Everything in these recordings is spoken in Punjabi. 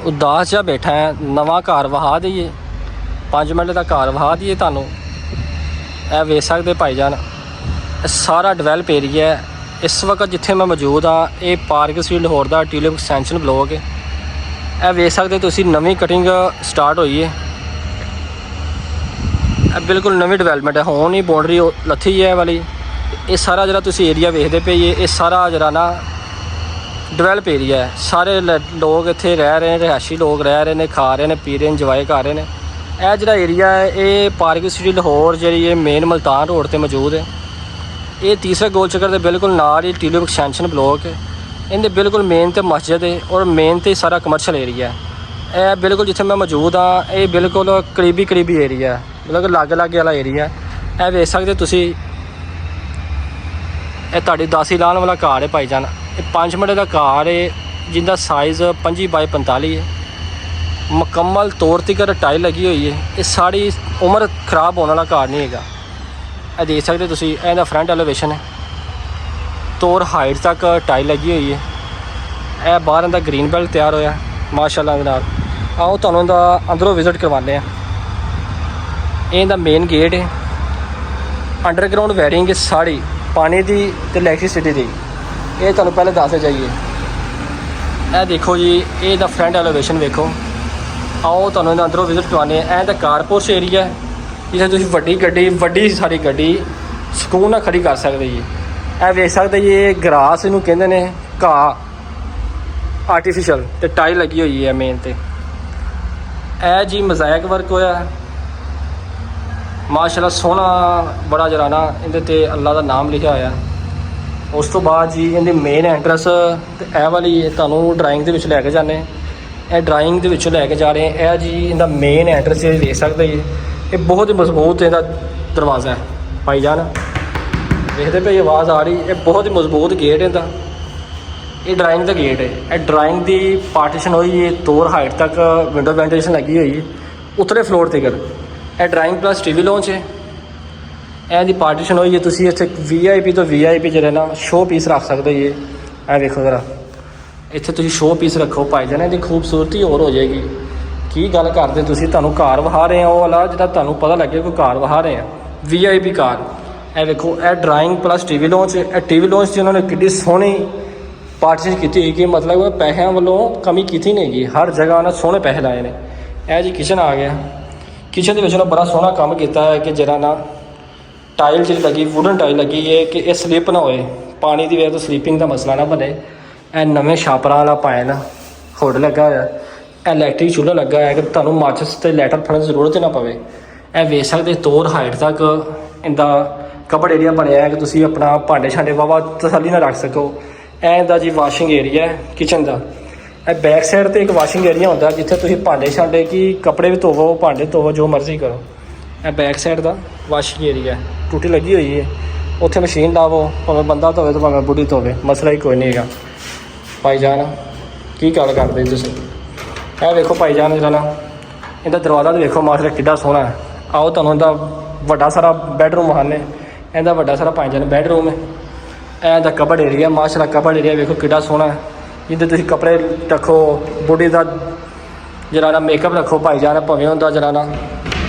ਉਦਾਸ ਜਿਹਾ ਬੈਠਾ ਹੈ। ਨਵਾਂ ਘਰ ਵਹਾ ਦਈਏ, 5 ਮਿੰਟ ਦਾ ਘਰ ਵਹਾ ਦਈਏ ਤੁਹਾਨੂੰ। ਇਹ ਵੇਖ ਸਕਦੇ ਭਾਈਜਾਨ, ਇਹ ਸਾਰਾ ਡਿਵੈਲਪ ਏਰੀਆ ਹੈ। ਇਸ ਵਕਤ ਜਿੱਥੇ ਮੈਂ ਮੌਜੂਦ ਹਾਂ ਇਹ ਪਾਰਕ ਸਟਰੀਟ ਲਾਹੌਰ ਦਾ ਟਿਊਲਿਪ ਐਕਸਟੈਂਸ਼ਨ ਬਲੋਕ ਹੈ। ਇਹ ਵੇਖ ਸਕਦੇ ਤੁਸੀਂ, ਨਵੀਂ ਕਟਿੰਗ ਸਟਾਰਟ ਹੋਈ ਹੈ। ਇਹ ਬਿਲਕੁਲ ਨਵੀਂ ਡਿਵੈਲਪਮੈਂਟ ਹੈ, ਹੁਣ ਹੀ ਬਾਉਂਡਰੀ ਲੱਥੀ ਹੈ ਵਾਲੀ। ਇਹ ਸਾਰਾ ਜਿਹੜਾ ਤੁਸੀਂ ਏਰੀਆ ਵੇਖਦੇ ਪਏ ਇਹ ਸਾਰਾ ਜਿਹੜਾ ਨਾ ਡਿਵੈਲਪ ਏਰੀਆ ਹੈ। ਸਾਰੇ ਲੋਕ ਇੱਥੇ ਰਹਿ ਰਹੇ ਨੇ, ਰਿਹਾਇਸ਼ੀ ਲੋਕ ਰਹਿ ਰਹੇ ਨੇ, ਖਾ ਰਹੇ ਨੇ, ਪੀ ਰਹੇ ਨੇ, ਇੰਜੋਏ ਕਰ ਰਹੇ ਨੇ। ਇਹ ਜਿਹੜਾ ਏਰੀਆ ਹੈ ਇਹ ਪਾਰਕ ਸਟਰੀਟ ਲਾਹੌਰ ਜਿਹੜੀ ਇਹ ਮੇਨ ਮੁਲਤਾਨ ਰੋਡ 'ਤੇ ਮੌਜੂਦ ਹੈ। ਇਹ ਤੀਸਰੇ ਗੋਲ ਚੱਕਰ ਦੇ ਬਿਲਕੁਲ ਨਾਲ ਹੀ ਟਿਊਲਿਪ ਐਕਸਟੈਂਸ਼ਨ ਬਲੋਕ ਹੈ। ਇਹਦੇ ਬਿਲਕੁਲ ਮੇਨ ਤੇ ਮਸਜਿਦ ਹੈ ਔਰ ਮੇਨ ਤੇ ਸਾਰਾ ਕਮਰਸ਼ਲ ਏਰੀਆ ਹੈ। ਇਹ ਬਿਲਕੁਲ ਜਿੱਥੇ ਮੈਂ ਮੌਜੂਦ ਹਾਂ ਇਹ ਬਿਲਕੁਲ ਕਰੀਬੀ ਏਰੀਆ ਹੈ, ਮਤਲਬ ਲਾਗੇ ਵਾਲਾ ਏਰੀਆ। ਇਹ ਵੇਖ ਸਕਦੇ ਤੁਸੀਂ, ਇਹ ਤੁਹਾਡੀ ਦਾਸੀ ਲਾਉਣ ਵਾਲਾ ਘਰ ਹੈ ਭਾਈਜਾਨ। ਇਹ 5 ਮਿੰਟ ਦਾ ਘਰ ਹੈ ਜਿਹਦਾ ਸਾਈਜ਼ 25 ਬਾਈ 45 ਹੈ। ਮੁਕੰਮਲ ਤੌਰ 'ਤੇ ਟਾਈਲ ਲੱਗੀ ਹੋਈ ਹੈ। ਇਹ ਸਾਰੀ ਉਮਰ ਖਰਾਬ ਹੋਣ ਵਾਲਾ ਘਰ ਨਹੀਂ ਹੈਗਾ। ਇਹ ਦੇਖ ਸਕਦੇ ਤੁਸੀਂ, ਇਹਦਾ ਫਰੰਟ ਐਲੀਵੇਸ਼ਨ ਹੈ, ਤੌਰ ਹਾਈਟ ਤੱਕ ਟਾਈਲ ਲੱਗੀ ਹੋਈ ਹੈ। ਇਹ ਬਾਹਰ ਇਹਦਾ ਗ੍ਰੀਨ ਬੈਲਟ ਤਿਆਰ ਹੋਇਆ ਮਾਸ਼ਾਅੱਲਾ ਦੇ ਨਾਲ। ਆਓ ਤੁਹਾਨੂੰ ਇਹਦਾ ਅੰਦਰੋਂ ਵਿਜ਼ਿਟ ਕਰਵਾਉਂਦੇ ਹਾਂ। ਇਹ ਇਹਦਾ ਮੇਨ ਗੇਟ ਹੈ। ਅੰਡਰਗਰਾਊਂਡ ਵਾਇਰਿੰਗ ਸਾਰੀ ਪਾਣੀ ਦੀ ਅਤੇ ਇਲੈਕਟ੍ਰੀਸਿਟੀ ਦੀ, ਇਹ ਤੁਹਾਨੂੰ ਪਹਿਲੇ ਦੱਸ ਜਾਈਏ। ਇਹ ਦੇਖੋ ਜੀ, ਇਹ ਦਾ ਫਰੰਟ ਐਲੀਵੇਸ਼ਨ ਵੇਖੋ। ਆਓ ਤੁਹਾਨੂੰ ਇਹਦਾ ਅੰਦਰੋਂ ਵਿਜ਼ਿਟ ਕਰਵਾਉਂਦੇ ਹਾਂ। ਇਹ ਤਾਂ ਕਾਰਪੋਰਟ ਏਰੀਆ ਹੈ ਜਿੱਥੇ ਤੁਸੀਂ ਵੱਡੀ ਸਾਰੀ ਗੱਡੀ ਸਕੂਨ ਨਾਲ ਖੜੀ ਕਰ ਸਕਦੇ ਜੀ। ਇਹ ਵੇਖ ਸਕਦੇ ਜੀ, ਇਹ ਗਰਾਸ ਇਹਨੂੰ ਕਹਿੰਦੇ ਨੇ, ਘਾਹ ਆਰਟੀਫਿਸ਼ਲ, ਅਤੇ ਟਾਈਲ ਲੱਗੀ ਹੋਈ ਹੈ ਮੇਨ 'ਤੇ। ਇਹ ਜੀ ਮੋਜ਼ਾਇਕ ਵਰਕ ਹੋਇਆ ਮਾਸ਼ਾਅੱਲਾ, ਸੋਹਣਾ ਬੜਾ ਜਰਾ ਨਾ ਇਹਦੇ 'ਤੇ ਅੱਲਾ ਦਾ ਨਾਮ ਲਿਖਿਆ ਹੋਇਆ। ਉਸ ਤੋਂ ਬਾਅਦ ਜੀ ਇਹਦੀ ਮੇਨ ਐਂਟਰੈਂਸ ਤੇ ਇਹ ਵਾਲੀ ਤੁਹਾਨੂੰ ਡਰਾਇੰਗ ਦੇ ਵਿੱਚ ਲੈ ਕੇ ਜਾਂਦੇ। ਇਹ ਡਰਾਇੰਗ ਦੇ ਵਿੱਚੋਂ ਲੈ ਕੇ ਜਾ ਰਹੇ। ਇਹ ਜੀ ਇਹਦਾ ਮੇਨ ਐਂਟਰੈਂਸ ਦੇਖ ਸਕਦੇ ਜੀ। ਇਹ ਬਹੁਤ ਹੀ ਮਜ਼ਬੂਤ ਇਹਦਾ ਦਰਵਾਜ਼ਾ ਹੈ ਭਾਈਜਾਨ, ਵੇਖਦੇ ਪਏ ਆਵਾਜ਼ ਆ ਰਹੀ। ਇਹ ਬਹੁਤ ਹੀ ਮਜ਼ਬੂਤ ਗੇਟ ਇਹਦਾ। ਇਹ ਡਰਾਇੰਗ ਦਾ ਗੇਟ ਹੈ। ਇਹ ਡਰਾਇੰਗ ਦੀ ਪਾਰਟੀਸ਼ਨ ਹੋਈ ਹੈ, ਤੌਰ ਹਾਈਟ ਤੱਕ ਵਿੰਡੋ ਵੈਂਟੀਲੇਸ਼ਨ ਲੱਗੀ ਹੋਈ ਹੈ ਉਤਲੇ ਫਲੋਰ 'ਤੇ। ਇਹ ਡਰਾਇੰਗ ਪਲੱਸ TV ਲਾਂਚ ਹੈ। ਇਹਦੀ ਪਾਰਟੀਸ਼ਨ ਹੋਈ ਹੈ। ਤੁਸੀਂ ਇੱਥੇ VIP ਤੋਂ VIP ਜਿਹੜੇ ਨਾ ਸ਼ੋਅ ਪੀਸ ਰੱਖ ਸਕਦੇ ਜੀ। ਇਹ ਵੇਖੋ ਜ਼ਰਾ, ਇੱਥੇ ਤੁਸੀਂ ਸ਼ੋਅ ਪੀਸ ਰੱਖੋ ਭਾਈਜਾਨ, ਇਹਦੀ ਖੂਬਸੂਰਤੀ ਹੋਰ ਹੋ ਜਾਏਗੀ। ਕੀ ਗੱਲ ਕਰਦੇ ਤੁਸੀਂ, ਤੁਹਾਨੂੰ ਕਾਰ ਵਹਾ ਰਹੇ ਆ ਉਹ ਵਾਲਾ ਜਿਹੜਾ ਤੁਹਾਨੂੰ ਪਤਾ ਲੱਗੇ ਕੋਈ ਕਾਰ ਵਹਾ ਰਹੇ ਆ, VIP ਕਾਰ। ਇਹ ਵੇਖੋ, ਇਹ ਡਰਾਇੰਗ ਪਲੱਸ TV ਲਾਂਚ। ਇਹ TV ਲਾਂਚ 'ਚ ਉਹਨਾਂ ਨੇ ਕਿੱਡੀ ਸੋਹਣੀ ਪਾਰਟੀਸ਼ਨ ਕੀਤੀ ਹੋਈ ਕਿ ਮਤਲਬ ਪੈਸਿਆਂ ਵੱਲੋਂ ਕਮੀ ਕੀਤੀ ਨਹੀਂ ਹੈਗੀ। ਹਰ ਜਗ੍ਹਾ ਉਹਨਾਂ ਸੋਹਣੇ ਪੈਸੇ ਲਾਏ ਨੇ। ਇਹ ਜੀ ਕਿਚਨ ਆ ਗਿਆ। ਕਿਚਨ ਦੇ ਵਿੱਚ ਉਹਨਾਂ ਬੜਾ ਸੋਹਣਾ ਕੰਮ ਕੀਤਾ ਹੈ ਕਿ ਜਿਹੜਾ ਨਾ ਟਾਈਲ ਜਿਹੜੀ ਲੱਗੀ, ਵੁਡਨ ਟਾਈਲ ਲੱਗੀ ਹੈ ਕਿ ਇਹ ਸਲਿੱਪ ਨਾ ਹੋਏ, ਪਾਣੀ ਦੀ ਵਜ੍ਹਾ ਤੋਂ ਸਲੀਪਿੰਗ ਦਾ ਮਸਲਾ ਨਾ ਬਣੇ। ਇਹ ਨਵੇਂ ਛਾਪਰਾਂ ਵਾਲਾ ਪਾਇਲ ਹੁੱਡ ਲੱਗਾ ਹੋਇਆ। ਇਲੈਕਟ੍ਰਿਕ ਚੁੱਲ੍ਹਾ ਲੱਗਾ ਹੋਇਆ ਕਿ ਤੁਹਾਨੂੰ ਮਾਚਿਸ ਅਤੇ ਲਾਈਟਰ ਫੜਨ ਦੀ ਜ਼ਰੂਰਤ ਹੀ ਨਾ ਪਵੇ। ਇਹ ਵੇਖ ਸਕਦੇ ਤੌਰ ਹਾਈਟ ਤੱਕ ਇਹਦਾ ਕਬੜ ਏਰੀਆ ਬਣਿਆ ਹੈ ਕਿ ਤੁਸੀਂ ਆਪਣਾ ਭਾਂਡੇ ਛਾਂਡੇ ਵਾਵਾ ਤਸੱਲੀ ਨਾਲ ਰੱਖ ਸਕੋ। ਇਹ ਇਹਦਾ ਜੀ ਵਾਸ਼ਿੰਗ ਏਰੀਆ ਹੈ ਕਿਚਨ ਦਾ। ਇਹ ਬੈਕ ਸਾਈਡ 'ਤੇ ਇੱਕ ਵਾਸ਼ਿੰਗ ਏਰੀਆ ਹੁੰਦਾ ਜਿੱਥੇ ਤੁਸੀਂ ਭਾਂਡੇ ਛਾਂਡੇ ਕਿ ਕੱਪੜੇ ਵੀ ਧੋਵੋ, ਭਾਂਡੇ ਧੋਵੋ, ਜੋ ਮਰਜ਼ੀ ਕਰੋ। ਇਹ ਬੈਕ ਸਾਈਡ ਦਾ ਵਾਸ਼ਿੰਗ ਏਰੀਆ, ਟੂਟੀ ਲੱਗੀ ਹੋਈ ਹੈ। ਉੱਥੇ ਮਸ਼ੀਨ ਲਾਵੋ, ਭਾਵੇਂ ਬੰਦਾ ਧੋਵੇ ਅਤੇ ਭਾਵੇਂ ਬੁੱਢੀ ਧੋਵੇ, ਮਸਲਾ ਹੀ ਕੋਈ ਨਹੀਂ ਹੈਗਾ। ਭਾਈਜਾਨ ਕੀ ਗੱਲ ਕਰਦੇ ਤੁਸੀਂ। ਇਹ ਵੇਖੋ ਭਾਈਜਾਨ ਜਿਹੜਾ ਨਾ ਇਹਦਾ ਦਰਵਾਜ਼ਾ ਤਾਂ ਵੇਖੋ ਮਾਸ਼ਾਅੱਲਾ ਕਿੱਡਾ ਸੋਹਣਾ ਹੈ। ਆਓ ਤੁਹਾਨੂੰ ਇਹਦਾ ਵੱਡਾ ਸਾਰਾ ਬੈਡਰੂਮ ਹਾਲੇ, ਇਹਦਾ ਵੱਡਾ ਸਾਰਾ ਭਾਈਜਾਨ ਬੈਡਰੂਮ ਹੈ। ਇਹਦਾ ਕਬੜ ਏਰੀਆ ਮਾਸ਼ਾਅੱਲਾ, ਕਬੜ ਏਰੀਆ ਵੇਖੋ ਕਿੱਡਾ ਸੋਹਣਾ ਹੈ ਜਿਹਦੇ ਤੁਸੀਂ ਕੱਪੜੇ ਰੱਖੋ, ਬੁੱਢੀ ਦਾ ਜਿਹੜਾ ਨਾ ਮੇਕਅਪ ਰੱਖੋ ਭਾਈਜਾਨ, ਭਾਵੇਂ ਹੁੰਦਾ ਜਿਹੜਾ ਨਾ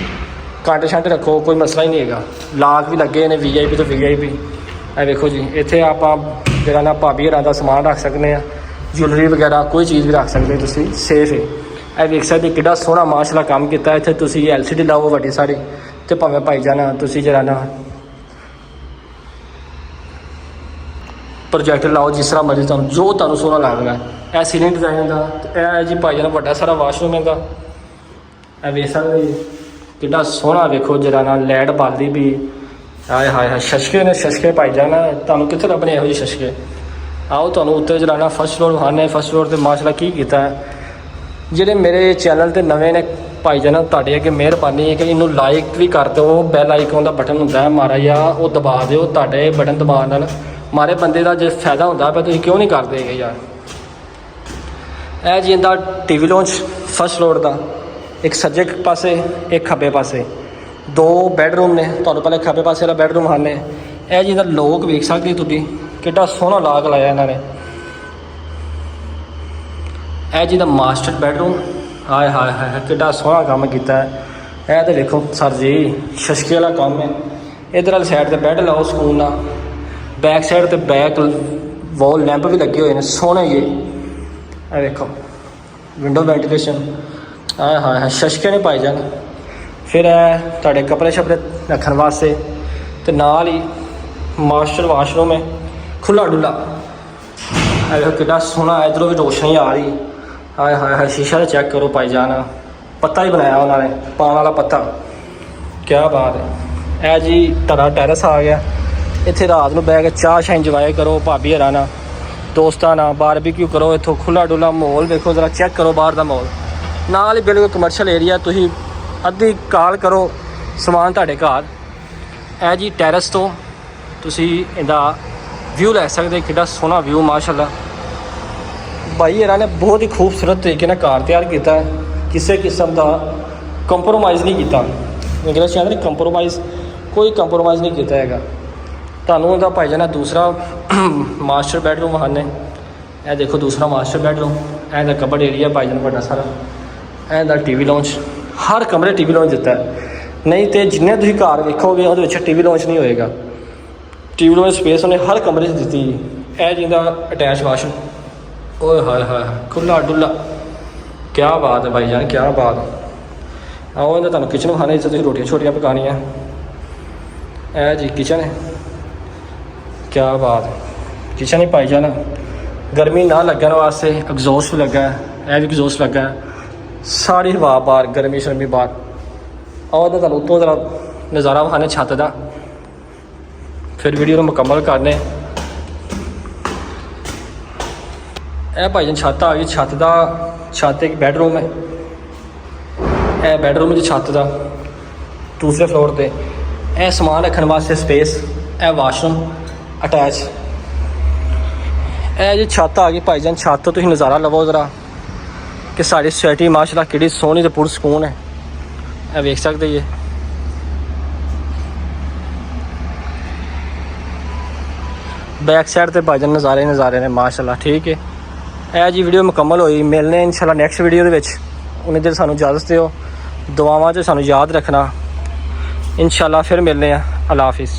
ਕਾਂਟੇ ਛਾਂਟੇ ਰੱਖੋ, ਕੋਈ ਮਸਲਾ ਹੀ ਨਹੀਂ ਹੈਗਾ। ਲਾਕ ਵੀ ਲੱਗੇ ਨੇ VIP ਤੋਂ VIP। ਇਹ ਵੇਖੋ ਜੀ, ਇੱਥੇ ਆਪਾਂ ਜਿਹੜਾ ਨਾ ਭਾਬੀ ਹਰਾਂ ਦਾ ਸਮਾਨ ਰੱਖ ਸਕਦੇ ਹਾਂ, ਜੁਐਲਰੀ ਵਗੈਰਾ ਕੋਈ ਚੀਜ਼ ਵੀ ਰੱਖ ਸਕਦੇ ਤੁਸੀਂ, ਸੇਫ ਹੈ। ਇਹ ਵੇਖ ਸਕਦੇ ਕਿੱਡਾ ਸੋਹਣਾ ਮਾਸ਼ਾਅੱਲਾ ਕੰਮ ਕੀਤਾ। ਇੱਥੇ ਤੁਸੀਂ LCD ਲਾਓ ਵੱਡੀ ਸਾਰੀ, ਅਤੇ ਭਾਵੇਂ ਭਾਈਜਾਨ ਤੁਸੀਂ ਜਿਹੜਾ ਨਾ ਪ੍ਰੋਜੈਕਟ ਲਾਓ, ਜਿਸ ਤਰ੍ਹਾਂ ਮਰਜ਼ੀ ਤੁਹਾਨੂੰ ਜੋ ਤੁਹਾਨੂੰ ਸੋਹਣਾ ਲੱਗਦਾ। ਇਹ ਸੀਲਿੰਗ ਡਿਜ਼ਾਈਨ ਦਾ। ਇਹ ਜੀ ਭਾਈਜਾਨ ਵੱਡਾ ਸਾਰਾ ਵਾਸ਼ਰੂਮ ਹੈਗਾ। ਇਹ ਵੇਖ ਸਕਦੇ ਜੀ ਕਿੱਡਾ ਸੋਹਣਾ, ਵੇਖੋ ਜਿਹੜਾ ਨਾ ਲਾਈਟ ਬਲਦੀ ਵੀ। ਹਾਏ ਸ਼ਸ਼ਕੇ ਨੇ, ਸ਼ਸ਼ਕੇ ਭਾਈਜਾਨ ਤੁਹਾਨੂੰ ਕਿੱਥੇ ਲੱਭਣੇ ਇਹੋ ਜਿਹੇ ਸ਼ਸ਼ਕੇ। ਆਓ ਤੁਹਾਨੂੰ ਉੱਤੇ ਜਿਹੜਾ ਨਾ ਫਸਟ ਫਲੋਰ ਵਿਖਾਉਂਦੇ। ਫਸਟ ਫਲੋਰ 'ਤੇ ਮਾਸ਼ਾਅੱਲਾ ਕੀ ਕੀਤਾ। ਜਿਹੜੇ ਮੇਰੇ ਚੈਨਲ 'ਤੇ ਨਵੇਂ ਨੇ ਭਾਈਜਾਨ, ਤੁਹਾਡੇ ਅੱਗੇ ਮਿਹਰਬਾਨੀ ਹੈ ਕਿ ਇਹਨੂੰ ਲਾਈਕ ਵੀ ਕਰ ਦਿਓ। ਬੈਲ ਆਈਕਨ ਦਾ ਬਟਨ ਹੁੰਦਾ ਹੈ ਮਾਰਾ ਜਿਹਾ, ਉਹ ਦਬਾ ਦਿਓ। ਤੁਹਾਡੇ ਬਟਨ ਦਬਾਉਣ ਨਾਲ ਮਾਰੇ ਬੰਦੇ ਦਾ ਜੇ ਫਾਇਦਾ ਹੁੰਦਾ ਪਿਆ, ਤੁਸੀਂ ਕਿਉਂ ਨਹੀਂ ਕਰਦੇ ਹੈਗੇ ਯਾਰ। ਇਹ ਜੀ ਇਹਦਾ TV ਲਾਂਚ ਫਸਟ ਫਲੋਰ ਦਾ। ਇੱਕ ਸੱਜੇ ਪਾਸੇ, ਇੱਕ ਖੱਬੇ ਪਾਸੇ, 2 ਬੈਡਰੂਮ ਨੇ। ਤੁਹਾਨੂੰ ਪਹਿਲੇ ਖੱਬੇ ਪਾਸੇ ਵਾਲਾ ਬੈਡਰੂਮ ਹਾਲੇ। ਇਹ ਜੀ ਇਹਦਾ ਲੋਕ ਵੇਖ ਸਕਦੇ ਤੁਸੀਂ, ਕਿੱਡਾ ਸੋਹਣਾ ਲਾਕ ਲਾਇਆ ਇਹਨਾਂ ਨੇ। ਇਹ ਜੀ ਦਾ ਮਾਸਟਰ ਬੈਡਰੂਮ। ਹਾਏ ਹਾਏ ਹਾਏ ਕਿੱਡਾ ਸੋਹਣਾ ਕੰਮ ਕੀਤਾ ਹੈ। ਇਹ ਤਾਂ ਵੇਖੋ ਸਰ ਜੀ ਸ਼ਸ਼ਕੇ ਵਾਲਾ ਕੰਮ ਹੈ। ਇਧਰ ਵਾਲੀ ਸਾਈਡ ਤੇ ਬੈੱਡ ਲਾਓ ਸਕੂਨ ਨਾਲ। ਬੈਕ ਸਾਈਡ ਤੇ ਬੈਕ ਵਾਲ ਲੈਂਪ ਵੀ ਲੱਗੇ ਹੋਏ ਨੇ ਸੋਹਣੇ ਜਿਹੇ। ਇਹ ਵੇਖੋ ਵਿੰਡੋ ਵੈਂਟੀਲੇਸ਼ਨ। ਹਾਏ ਹਾਏ ਹਾਏ ਸ਼ਸ਼ਕੇ ਨੇ ਪਾਈ ਜਾਣ। ਫਿਰ ਇਹ ਤੁਹਾਡੇ ਕੱਪੜੇ ਛਪੜੇ ਰੱਖਣ ਵਾਸਤੇ ਤੇ ਨਾਲ ਹੀ ਮਾਸਟਰ ਵਾਸ਼ਰੂਮ ਹੈ ਖੁੱਲਾ ਡੁੱਲਾ। ਇਹ ਵੇਖੋ ਕਿੱਡਾ ਸੋਹਣਾ। ਇੱਧਰੋਂ ਵੀ ਰੋਸ਼ਨੀ ਆ ਰਹੀ। ਹਾਏ ਹਾਏ ਹਾਏ ਸ਼ੀਸ਼ਾ ਤਾਂ ਚੈੱਕ ਕਰੋ ਭਾਈ ਜਾਨ। ਪੱਤਾ ਹੀ ਬਣਾਇਆ ਉਹਨਾਂ ਨੇ ਪਾਣ ਵਾਲਾ ਪੱਤਾ। ਕਿਆ ਬਾਤ ਹੈ। ਇਹ ਜੀ ਤੁਹਾਡਾ ਟੈਰਸ ਆ ਗਿਆ। ਇੱਥੇ ਰਾਤ ਨੂੰ ਬਹਿ ਕੇ ਚਾਹ ਸ਼ਾਹ ਇੰਜੋਏ ਕਰੋ ਭਾਬੀ ਹਰਾਂ ਨਾਲ ਦੋਸਤਾਂ ਨਾਲ ਬਾਰਬੀਕਿਊ ਕਰੋ। ਇੱਥੋਂ ਖੁੱਲਾ ਡੁੱਲਾ ਮਾਹੌਲ ਵੇਖੋ ਜ਼ਰਾ ਚੈੱਕ ਕਰੋ ਬਾਹਰ ਦਾ ਮਾਹੌਲ। ਨਾਲ ਹੀ ਬਿਲਕੁਲ ਕਮਰਸ਼ੀਅਲ ਏਰੀਆ। ਤੁਸੀਂ ਅੱਧੀ ਕਾਲ ਕਰੋ ਸਮਾਨ ਤੁਹਾਡੇ ਘਰ। ਇਹ ਜੀ ਟੈਰਸ ਤੋਂ ਤੁਸੀਂ ਇਹਦਾ ਵਿਊ ਲੈ ਸਕਦੇ। ਕਿੱਡਾ ਸੋਹਣਾ ਵਿਊ ਮਾਸ਼ਾਅੱਲਾ। ਭਾਈ ਇਹਨਾਂ ਨੇ ਬਹੁਤ ਹੀ ਖੂਬਸੂਰਤ ਤਰੀਕੇ ਨਾਲ ਘਰ ਤਿਆਰ ਕੀਤਾ ਹੈ। ਕਿਸੇ ਕਿਸਮ ਦਾ ਕੰਪਰੋਮਾਈਜ਼ ਨਹੀਂ ਕੀਤਾ। ਇੰਗਲਿਸ਼ ਕਹਿੰਦੇ ਨੇ ਕੰਪਰੋਮਾਈਜ਼, ਕੋਈ ਕੰਪਰੋਮਾਈਜ਼ ਨਹੀਂ ਕੀਤਾ ਹੈਗਾ। ਤੁਹਾਨੂੰ ਉਹਦਾ ਭਾਈ ਜਾਨ ਦੂਸਰਾ ਮਾਸਟਰ ਬੈਡਰੂਮ ਹਨ। ਇਹ ਦੇਖੋ ਦੂਸਰਾ ਮਾਸਟਰ ਬੈਡਰੂਮ। ਇਹਦਾ ਕਬਰਡ ਏਰੀਆ ਭਾਈ ਜਾਨ ਵੱਡਾ ਸਾਰਾ। ਇਹਦਾ ਟੀਵੀ ਲਾਉਂਚ, ਹਰ ਕਮਰੇ ਟੀਵੀ ਲਾਉਂਚ ਦਿੱਤਾ ਹੈ। ਨਹੀਂ ਤੇ ਜਿੰਨੇ ਤੁਸੀਂ ਘਰ ਵੇਖੋਗੇ ਉਹਦੇ ਵਿੱਚ ਟੀਵੀ ਲਾਉਂਚ ਨਹੀਂ ਹੋਏਗਾ। ਟੀਵੀ ਲਾਉਂਚ ਸਪੇਸ ਉਹਨੇ ਹਰ ਕਮਰੇ 'ਚ ਦਿੱਤੀ। ਇਹ ਜਿੰਦਾ ਅਟੈਚ ਵਾਸ਼ਰੂਮ। ਓਏ ਹਾਏ ਹਾਏ ਖੁੱਲਾ ਡੁੱਲਾ। ਕਿਆ ਬਾਤ ਹੈ ਭਾਈ ਜਾਨ ਕਿਆ ਬਾਤ। ਆਓ ਇਹਦਾ ਤੁਹਾਨੂੰ ਕਿਚਨ ਖਾਣੇ 'ਚ ਤੁਸੀਂ ਰੋਟੀਆਂ ਛੋਟੀਆਂ ਪਕਾਉਣੀਆਂ। ਇਹ ਜੀ ਕਿਚਨ ਹੈ। ਕਿਆ ਬਾਤ ਹੈ। ਕਿਚਨ ਹੀ ਭਾਈ ਜਾਨ ਗਰਮੀ ਨਾ ਲੱਗਣ ਵਾਸਤੇ ਐਗਜ਼ੌਸਟ ਲੱਗਾ। ਇਹ ਵੀ ਐਗਜ਼ੌਸਟ ਲੱਗਾ। ਸਾਰੀ ਹਵਾ ਬਾਹਰ, ਗਰਮੀ ਸ਼ਰਮੀ ਬਾਹਰ। ਆਓ ਇਹਦਾ ਤੁਹਾਨੂੰ ਉੱਤੋਂ ਜ਼ਰਾ ਨਜ਼ਾਰਾ ਵਿਖਾਣੇ ਛੱਤ ਦਾ। ਫਿਰ ਵੀਡੀਓ ਨੂੰ ਮੁਕੰਮਲ ਕਰਨੇ। ਇਹ ਭਾਈ ਜਾਨ ਛੱਤ ਆ ਗਈ। ਛੱਤ ਇੱਕ ਬੈਡਰੂਮ ਹੈ। ਇਹ ਬੈਡਰੂਮ ਦੀ ਛੱਤ ਦਾ ਦੂਸਰੇ ਫਲੋਰ ਤੇ। ਇਹ ਸਮਾਨ ਰੱਖਣ ਵਾਸਤੇ ਸਪੇਸ। ਇਹ ਵਾਸ਼ਰੂਮ ਅਟੈਚ। ਇਹ ਜੀ ਛੱਤ ਆ ਗਈ ਭਾਈ ਜਾਨ। ਛੱਤ ਤੋਂ ਤੁਸੀਂ ਨਜ਼ਾਰਾ ਲਵੋ ਜ਼ਰਾ ਕਿ ਸਾਡੀ ਸੋਸਾਇਟੀ ਮਾਸ਼ਾਅੱਲਾ ਕਿਹੜੀ ਸੋਹਣੀ ਤੇ ਪੁਰਸਕੂਨ ਹੈ। ਇਹ ਵੇਖ ਸਕਦੇ ਜੀ। बैक साइड ਤੇ ਭਾਜਨ ਨਜ਼ਾਰੇ ਨੇ ਮਾਸ਼ਾਅੱਲਾ। ਠੀਕ ਹੈ ਇਹ ਜੀ ਵੀਡੀਓ ਮੁਕੰਮਲ ਹੋਈ। ਮਿਲਨੇ ਇਨਸ਼ਾਅੱਲਾ ਨੈਕਸਟ ਵੀਡੀਓ ਦੇ ਵਿੱਚ। ਉਨੀ ਦੇਰ ਸਾਨੂੰ ਇਜਾਜ਼ਤ ਦਿਓ। ਦੁਆਵਾਂ 'ਚ ਸਾਨੂੰ ਯਾਦ ਰੱਖਣਾ। ਇਨਸ਼ਾਅੱਲਾ ਫਿਰ ਮਿਲਨੇ ਆ। ਅੱਲਾ ਹਾਫਿਜ਼।